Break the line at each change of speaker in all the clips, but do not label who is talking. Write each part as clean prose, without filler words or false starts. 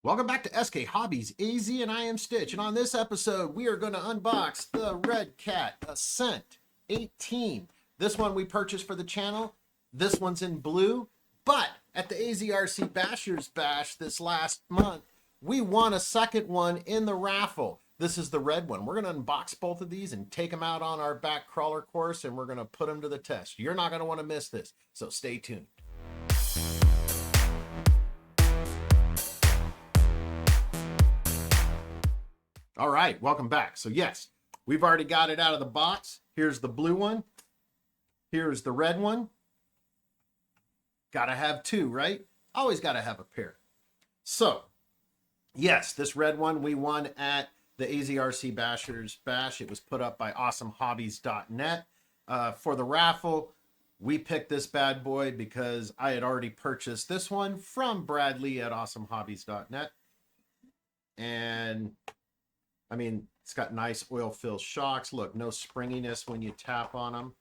Welcome back to SK Hobbies, AZ, and I am Stitch. And on this episode, we are going to unbox the Redcat Ascent 18. This one we purchased for the channel. This one's in blue. But at the AZRC Bashers Bash this last month, we won a second one in the raffle. This is the red one. We're going to unbox both of these and take them out on our back crawler course, and we're going to put them to the test. You're not going to want to miss this, so stay tuned. All right, welcome back. So yes, we've already got it out of the box. Here's the blue one. Here's the red one. Gotta have two, right? Always gotta have a pair. So yes, this red one we won at the AZRC Bashers Bash. It was put up by awesomehobbies.net. For the raffle, we picked this bad boy because I had already purchased this one from Bradley at awesomehobbies.net. And I mean, it's got nice oil fill shocks. Look, no springiness when you tap on them.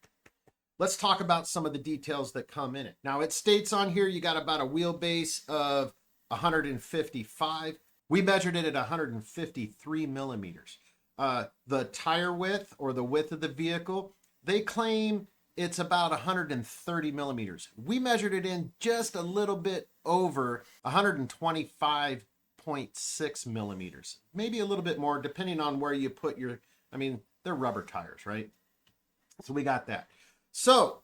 Let's talk about some of the details that come in it. Now, it states on here you got about a wheelbase of 155. We measured it at 153 millimeters. The tire width, or the width of the vehicle, they claim it's about 130 millimeters. We measured it in just a little bit over 125 0.6 millimeters, maybe a little bit more depending on where you put your, I mean, they're rubber tires, right? So we got that. So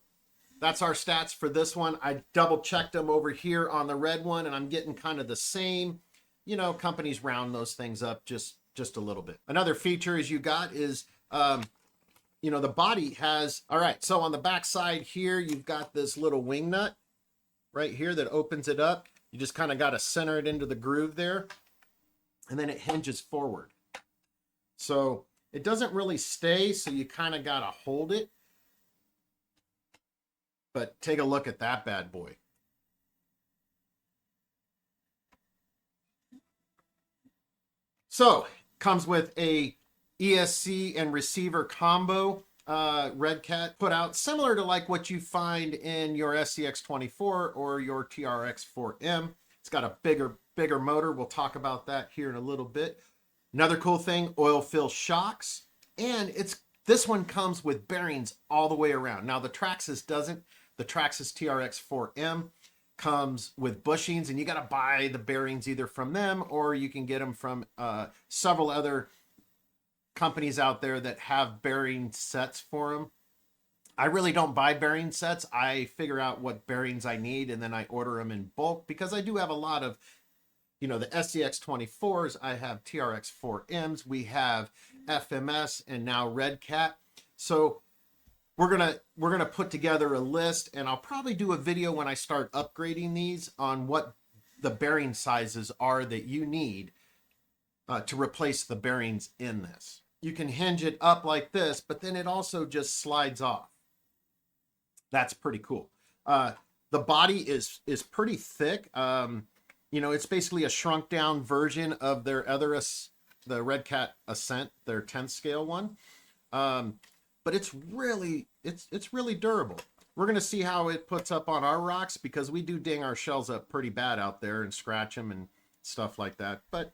that's our stats for this one. I double checked them over here on the red one, and I'm getting kind of the same. You know, companies round those things up just a little bit. Another feature is you got is, you know, the body has, all right, so on the back side here, you've got this little wing nut right here that opens it up. You just kind of got to center it into the groove there, and then it hinges forward. So it doesn't really stay, so you kind of got to hold it. But take a look at that bad boy. So comes with a ESC and receiver combo. Redcat put out, similar to like what you find in your SCX24 or your TRX4M. It's got a bigger motor. We'll talk about that here in a little bit. Another cool thing, oil fill shocks, and this one comes with bearings all the way around. Now the Traxxas doesn't. The Traxxas TRX4M comes with bushings, and you got to buy the bearings either from them or you can get them from several other companies out there that have bearing sets for them. I really don't buy bearing sets. I figure out what bearings I need and then I order them in bulk because I do have a lot of, you know, the SCX24s. I have TRX4Ms. We have FMS and now Redcat. So we're gonna put together a list, and I'll probably do a video when I start upgrading these on what the bearing sizes are that you need to replace the bearings in this. You can hinge it up like this, but then it also just slides off. That's pretty cool. The body is pretty thick. You know, it's basically a shrunk down version of their the Redcat Ascent, their 10th scale one. But it's really durable. We're gonna see how it puts up on our rocks because we do ding our shells up pretty bad out there and scratch them and stuff like that. But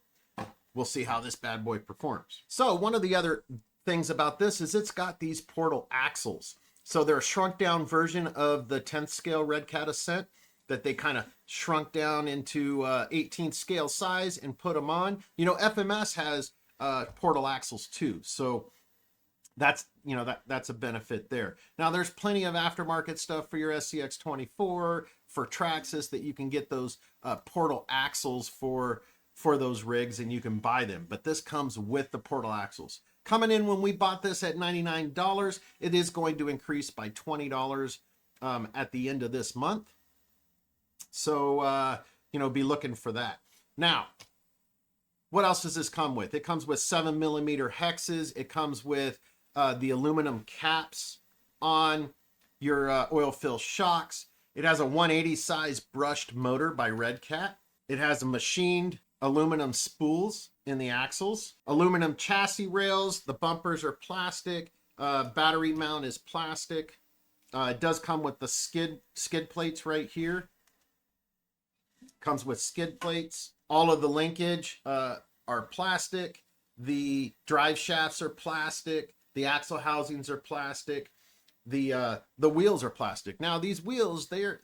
we'll see how this bad boy performs. So one of the other things about this is it's got these portal axles. So they're a shrunk down version of the 10th scale Redcat Ascent that they kind of shrunk down into 18th scale size and put them on. You know, FMS has portal axles too. So that's, you know, that's a benefit there. Now there's plenty of aftermarket stuff for your SCX24, for Traxxas, that you can get those portal axles for those rigs, and you can buy them, but this comes with the portal axles. Coming in when we bought this at $99, it is going to increase by $20 at the end of this month. So, you know, be looking for that. Now, what else does this come with? It comes with 7mm hexes. It comes with the aluminum caps on your oil fill shocks. It has a 180 size brushed motor by Redcat. It has a machined aluminum spools in the axles, aluminum chassis rails. The bumpers are plastic. Battery mount is plastic. It does come with the skid plates right here. Comes with skid plates. All of the linkage are plastic. The drive shafts are plastic. The axle housings are plastic. The wheels are plastic. Now these wheels, they're,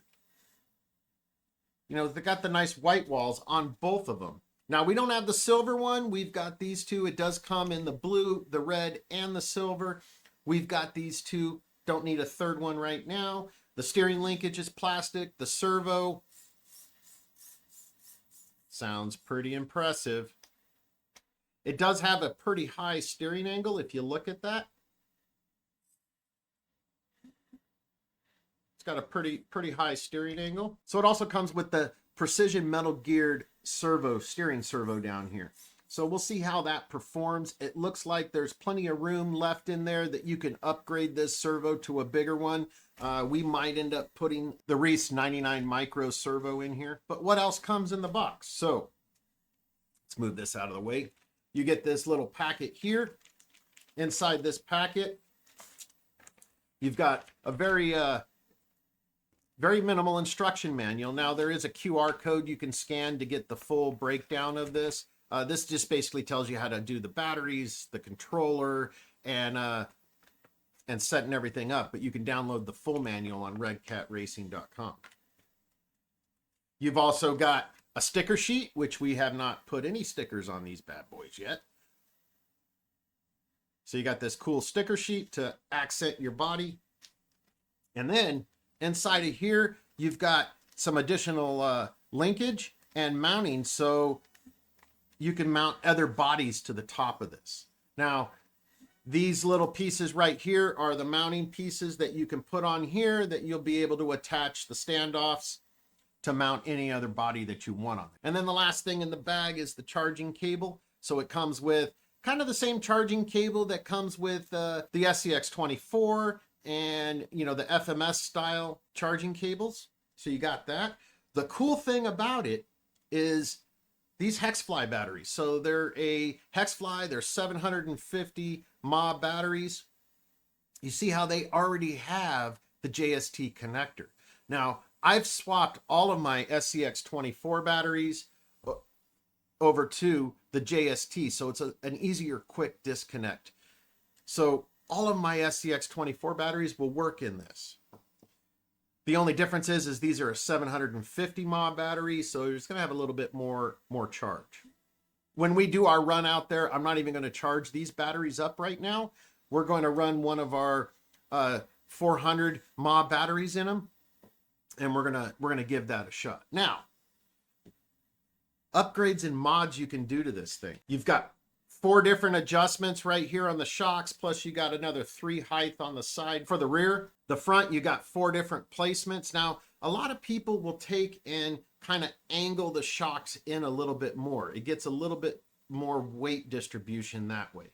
they got the nice white walls on both of them. Now we don't have the silver one. We've got these two. It does come in the blue, the red, and the silver. We've got these two. Don't need a third one right now. The steering linkage is plastic. The servo sounds pretty impressive. It does have a pretty high steering angle if you look at that. It's got a pretty high steering angle. So it also comes with the precision metal geared steering servo down here. So we'll see how that performs. It looks like there's plenty of room left in there that you can upgrade this servo to a bigger one. We might end up putting the Reese 99 micro servo in here. But what else comes in the box? So let's move this out of the way. You get this little packet here. Inside this packet, you've got a very minimal instruction manual. Now there is a QR code you can scan to get the full breakdown of this. This just basically tells you how to do the batteries, the controller, and setting everything up. But you can download the full manual on redcatracing.com. You've also got a sticker sheet, which we have not put any stickers on these bad boys yet. So you got this cool sticker sheet to accent your body. And then inside of here, you've got some additional linkage and mounting, so you can mount other bodies to the top of this. Now, these little pieces right here are the mounting pieces that you can put on here that you'll be able to attach the standoffs to mount any other body that you want on it. And then the last thing in the bag is the charging cable. So it comes with kind of the same charging cable that comes with the SCX24 and, the FMS style charging cables. So you got that. The cool thing about it is these Hexfly batteries. So they're a Hexfly, they're 750 mAh batteries. You see how they already have the JST connector. Now, I've swapped all of my SCX24 batteries over to the JST, so it's an easier, quick disconnect. So all of my SCX24 batteries will work in this. The only difference is these are a 750 mAh battery, so you're just going to have a little bit more charge. When we do our run out there, I'm not even going to charge these batteries up right now. We're going to run one of our 400 mAh batteries in them, and we're gonna give that a shot. Now, upgrades and mods you can do to this thing. You've got 4 different adjustments right here on the shocks, plus you got another 3 height on the side for the rear. The front, you got 4 different placements. Now, a lot of people will take and kind of angle the shocks in a little bit more. It gets a little bit more weight distribution that way.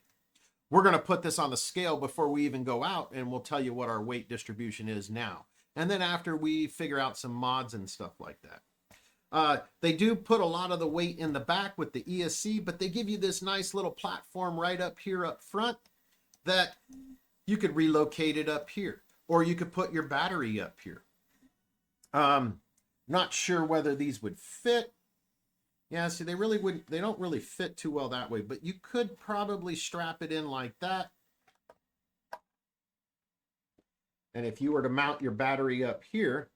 We're going to put this on the scale before we even go out, and we'll tell you what our weight distribution is now. And then after we figure out some mods and stuff like that. They do put a lot of the weight in the back with the ESC, but they give you this nice little platform right up here up front that you could relocate it up here, or you could put your battery up here. Not sure whether these would fit. Yeah, see, they don't really fit too well that way, but you could probably strap it in like that. And if you were to mount your battery up here,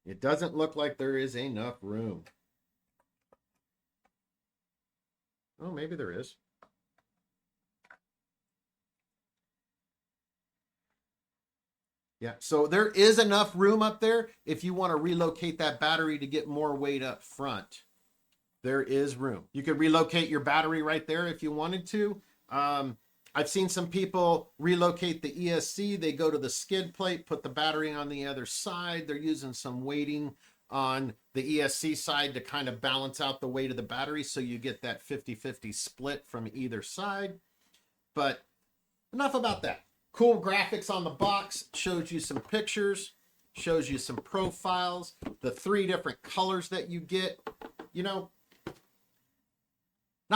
it doesn't look like there is enough room. Oh, maybe there is. Yeah, so there is enough room up there if you want to relocate that battery to get more weight up front. There is room. You could relocate your battery right there if you wanted to. I've seen some people relocate the ESC. They go to the skid plate, put the battery on the other side. They're using some weighting on the ESC side to kind of balance out the weight of the battery so you get that 50-50 split from either side. But enough about that. Cool graphics on the box, shows you some pictures, shows you some profiles, the 3 different colors that you get. Not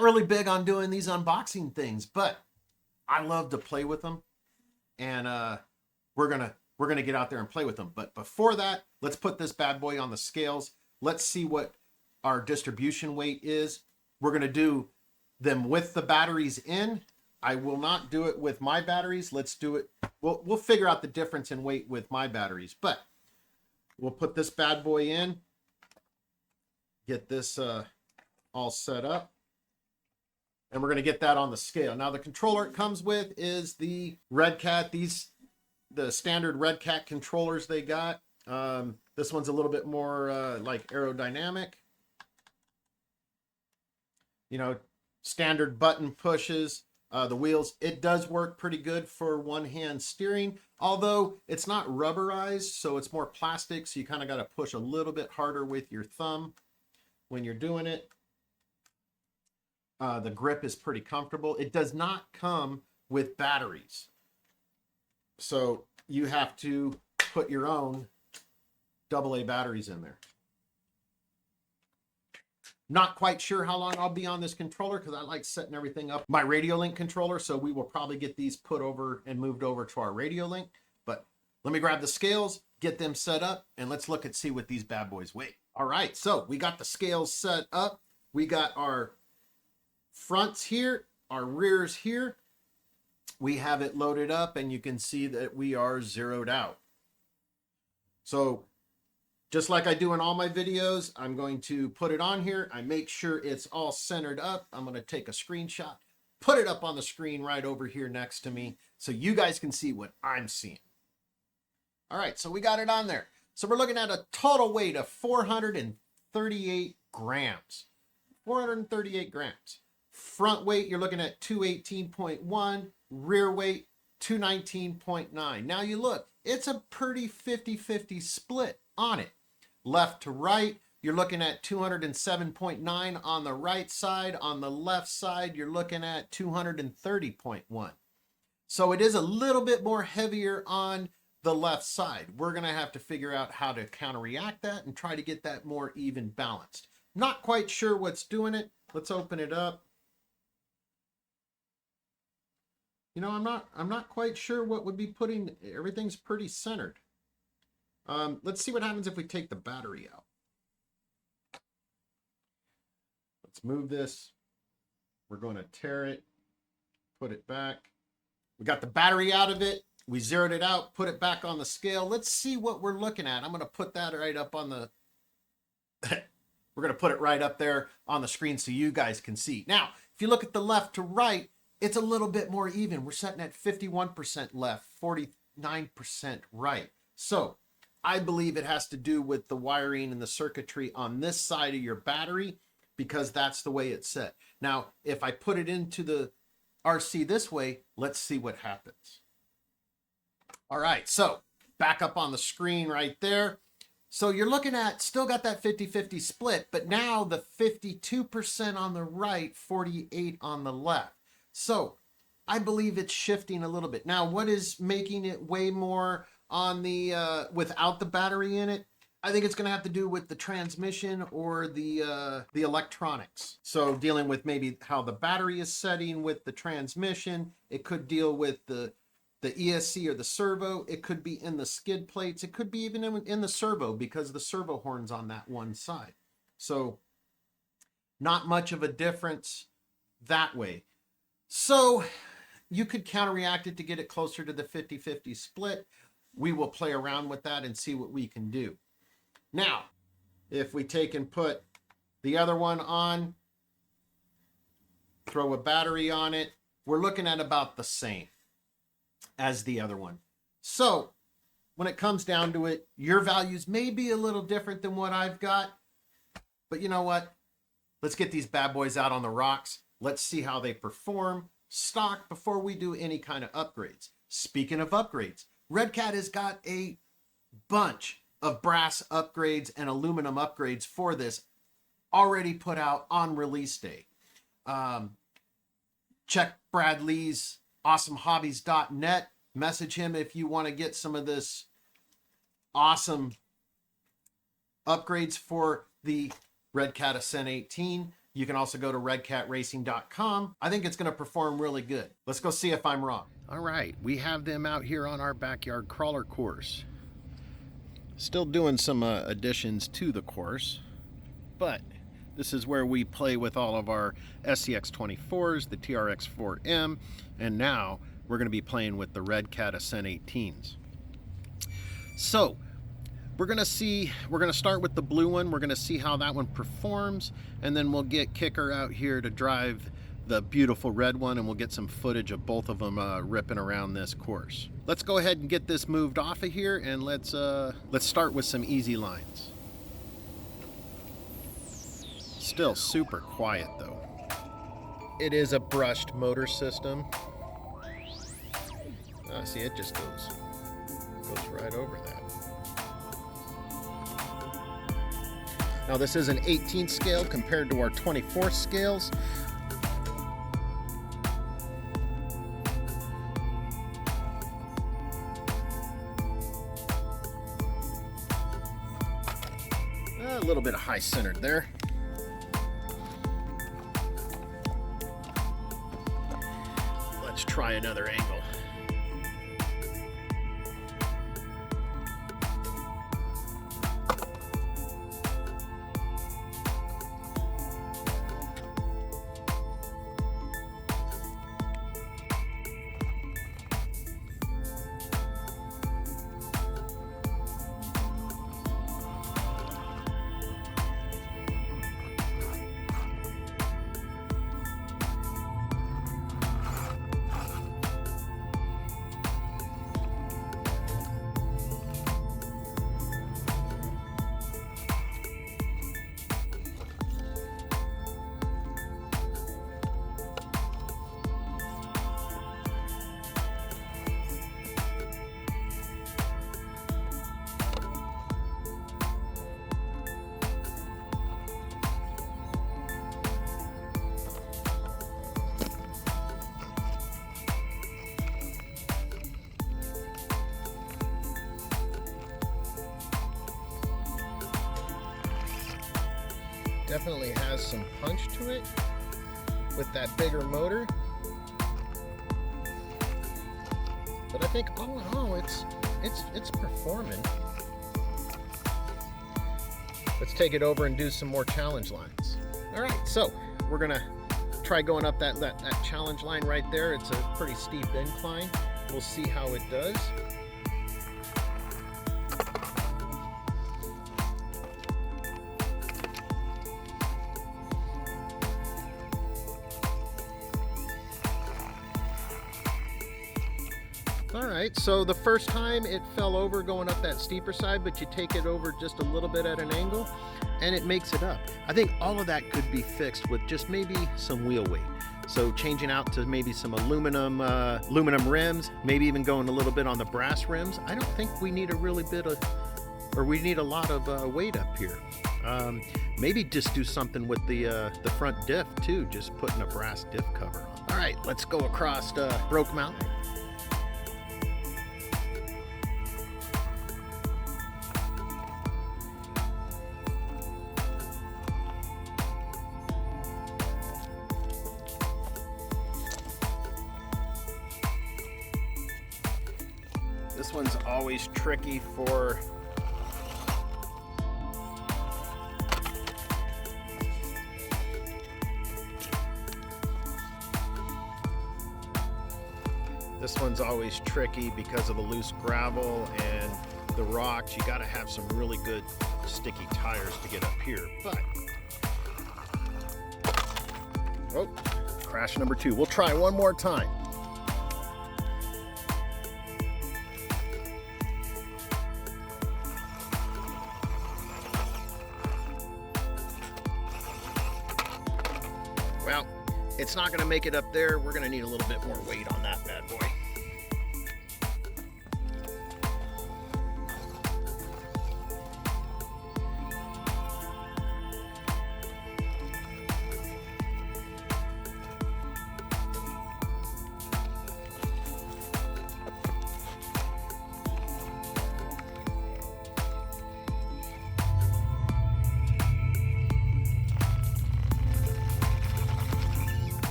really big on doing these unboxing things, but I love to play with them, and we're gonna get out there and play with them. But before that, let's put this bad boy on the scales. Let's see what our distribution weight is. We're going to do them with the batteries in. I will not do it with my batteries. Let's do it. We'll figure out the difference in weight with my batteries, but we'll put this bad boy in, get this all set up, and we're going to get that on the scale. Now the controller it comes with is the Redcat. The standard Redcat controllers they got. This one's a little bit more like aerodynamic. You know, standard button pushes. The wheels, it does work pretty good for one-hand steering, although it's not rubberized, so it's more plastic, so you kind of got to push a little bit harder with your thumb when you're doing it. The grip is pretty comfortable. It does not come with batteries, so you have to put your own AA batteries in there. Not quite sure how long I'll be on this controller because I like setting everything up. My Radio Link controller, so we will probably get these put over and moved over to our Radio Link. But let me grab the scales, get them set up, and let's look and see what these bad boys weigh. All right, so we got the scales set up. We got our fronts here, our rears here. We have it loaded up, and you can see that we are zeroed out. So just like I do in all my videos, I'm going to put it on here. I make sure it's all centered up. I'm going to take a screenshot, put it up on the screen right over here next to me so you guys can see what I'm seeing. All right, so we got it on there. So we're looking at a total weight of 438 grams. 438 grams. Front weight, you're looking at 218.1. Rear weight, 219.9. Now you look, it's a pretty 50-50 split on it. Left to right, you're looking at 207.9 on the right side. On the left side, you're looking at 230.1. So it is a little bit more heavier on the left side. We're going to have to figure out how to counteract that and try to get that more even balanced. Not quite sure what's doing it. Let's open it up. You know, I'm not quite sure what would be putting, everything's pretty centered. Let's see what happens if we take the battery out. Let's move this. We're going to tear it, put it back. We got the battery out of it. We zeroed it out, put it back on the scale. Let's see what we're looking at. I'm going to put that right up on the, we're going to put it right up there on the screen so you guys can see. Now, if you look at the left to right, it's a little bit more even. We're setting at 51% left, 49% right. So I believe it has to do with the wiring and the circuitry on this side of your battery because that's the way it's set. Now, if I put it into the RC this way, let's see what happens. All right, so back up on the screen right there. So you're looking at, still got that 50-50 split, but now the 52% on the right, 48 on the left. So I believe it's shifting a little bit. Now, what is making it way more on the without the battery in it? I think it's going to have to do with the transmission or the electronics. So dealing with maybe how the battery is setting with the transmission. It could deal with the ESC or the servo. It could be in the skid plates. It could be even in the servo because the servo horn's on that one side. So not much of a difference that way. So you could counteract it to get it closer to the 50-50 split. We will play around with that and see what we can do. Now, if we take and put the other one on, throw a battery on it, we're looking at about the same as the other one. So when it comes down to it, your values may be a little different than what I've got, but you know what? Let's get these bad boys out on the rocks. Let's see how they perform stock before we do any kind of upgrades. Speaking of upgrades, Redcat has got a bunch of brass upgrades and aluminum upgrades for this already put out on release day. Check Brad Lee's awesomehobbies.net. Message him if you want to get some of this awesome upgrades for the Redcat Ascent 18. You can also go to redcatracing.com. I think it's going to perform really good. Let's go see if I'm wrong. All right, we have them out here on our backyard crawler course. Still doing some additions to the course. but this is where we play with all of our SCX24s, the TRX4M, and now we're going to be playing with the Redcat Ascent 18s. So we're going to start with the blue one. We're going to see how that one performs, and then we'll get Kicker out here to drive the beautiful red one, and we'll get some footage of both of them ripping around this course. Let's go ahead and get this moved off of here, and let's start with some easy lines. Still super quiet though. It is a brushed motor system. See, it just goes right over that. Now this is an 18th scale compared to our 24th scales. A little bit of high centered there. Let's try another angle. Definitely has some punch to it with that bigger motor, but I think all in all it's performing. Let's take it over and do some more challenge lines. All right, so we're gonna try going up that challenge line right there. It's a pretty steep incline. We'll see how it does. All right, so the first time it fell over going up that steeper side, but you take it over just a little bit at an angle and it makes it up. I think all of that could be fixed with just maybe some wheel weight. So changing out to maybe some aluminum rims, maybe even going a little bit on the brass rims. I don't think we need we need a lot of weight up here. Maybe just do something with the front diff too, just putting a brass diff cover on. All right, let's go across Broke Mountain. This one's always tricky for because of the loose gravel and the rocks. You got to have some really good sticky tires to get up here. But oh, crash number 2. We'll try one more time. Well, it's not going to make it up there. We're going to need a little bit more weight on that bad boy.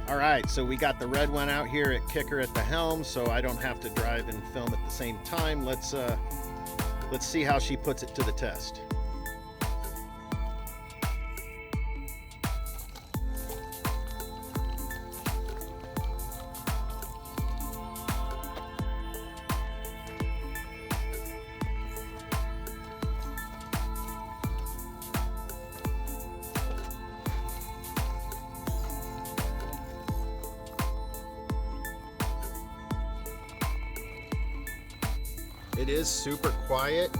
All right, so we got the red one out here at Kicker at the helm, so I don't have to drive and film at the same time. Let's see how she puts it to the test. It is super quiet,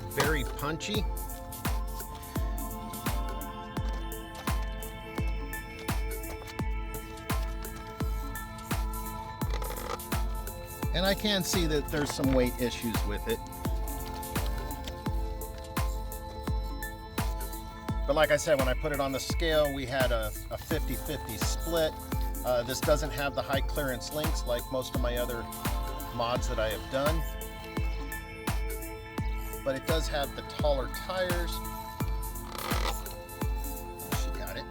very punchy. And I can see that there's some weight issues with it. But like I said, when I put it on the scale, we had a 50-50 split. This doesn't have the high clearance links like most of my other mods that I have done. But it does have the taller tires. She got it.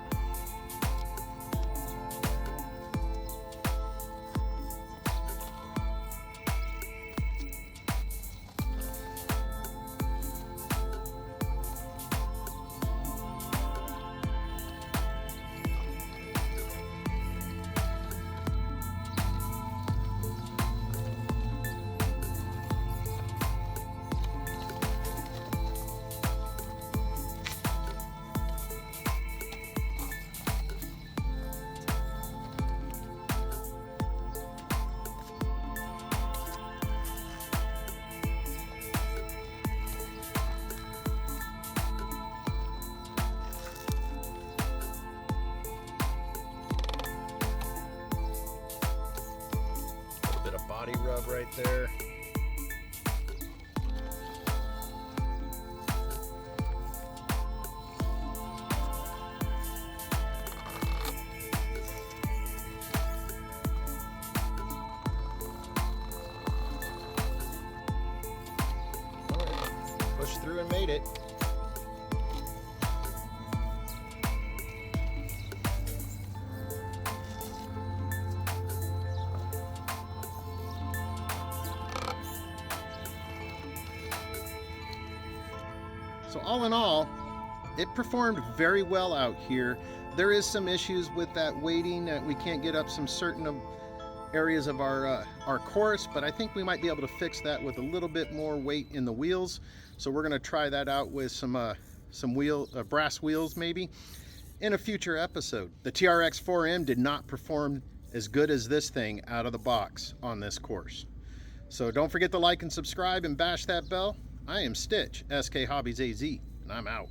Body rub right there. All right, pushed through and made it. So all in all, it performed very well out here. There is some issues with that weighting. We can't get up some certain areas of our course, but I think we might be able to fix that with a little bit more weight in the wheels. So we're going to try that out with some brass wheels maybe in a future episode. The TRX 4M did not perform as good as this thing out of the box on this course. So don't forget to like and subscribe and bash that bell. I am Stitch, SK Hobbies AZ, and I'm out.